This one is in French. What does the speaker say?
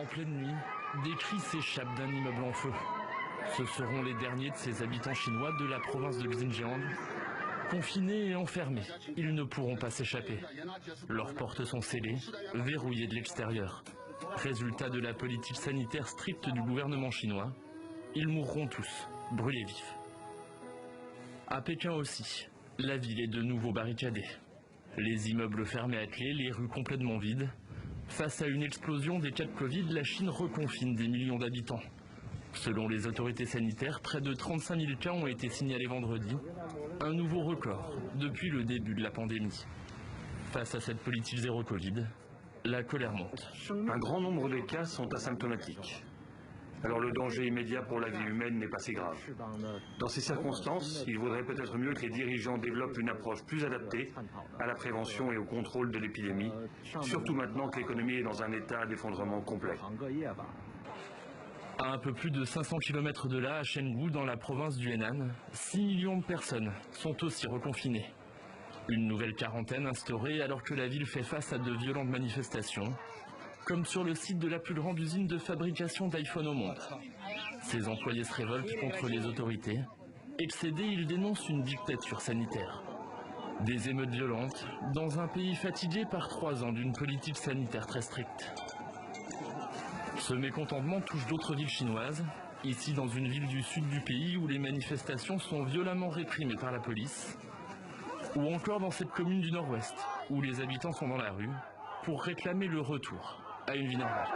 En pleine nuit, des cris s'échappent d'un immeuble en feu. Ce seront les derniers de ces habitants chinois de la province de Xinjiang. Confinés et enfermés, ils ne pourront pas s'échapper. Leurs portes sont scellées, verrouillées de l'extérieur. Résultat de la politique sanitaire stricte du gouvernement chinois, ils mourront tous, brûlés vifs. À Pékin aussi, la ville est de nouveau barricadée. Les immeubles fermés à clé, les rues complètement vides. Face à une explosion des cas de Covid, la Chine reconfine des millions d'habitants. Selon les autorités sanitaires, près de 35 000 cas ont été signalés vendredi, un nouveau record depuis le début de la pandémie. Face à cette politique zéro Covid, la colère monte. Un grand nombre des cas sont asymptomatiques. Alors le danger immédiat pour la vie humaine n'est pas si grave. Dans ces circonstances, il vaudrait peut-être mieux que les dirigeants développent une approche plus adaptée à la prévention et au contrôle de l'épidémie, surtout maintenant que l'économie est dans un état d'effondrement complet. À un peu plus de 500 km de là, à Chengdu, dans la province du Henan, 6 millions de personnes sont aussi reconfinées. Une nouvelle quarantaine instaurée alors que la ville fait face à de violentes manifestations, comme sur le site de la plus grande usine de fabrication d'iPhone au monde. Ces employés se révoltent contre les autorités. Excédés, ils dénoncent une dictature sanitaire. Des émeutes violentes dans un pays fatigué par 3 ans d'une politique sanitaire très stricte. Ce mécontentement touche d'autres villes chinoises, ici dans une ville du sud du pays où les manifestations sont violemment réprimées par la police, ou encore dans cette commune du nord-ouest, où les habitants sont dans la rue pour réclamer le retour à une vie normale.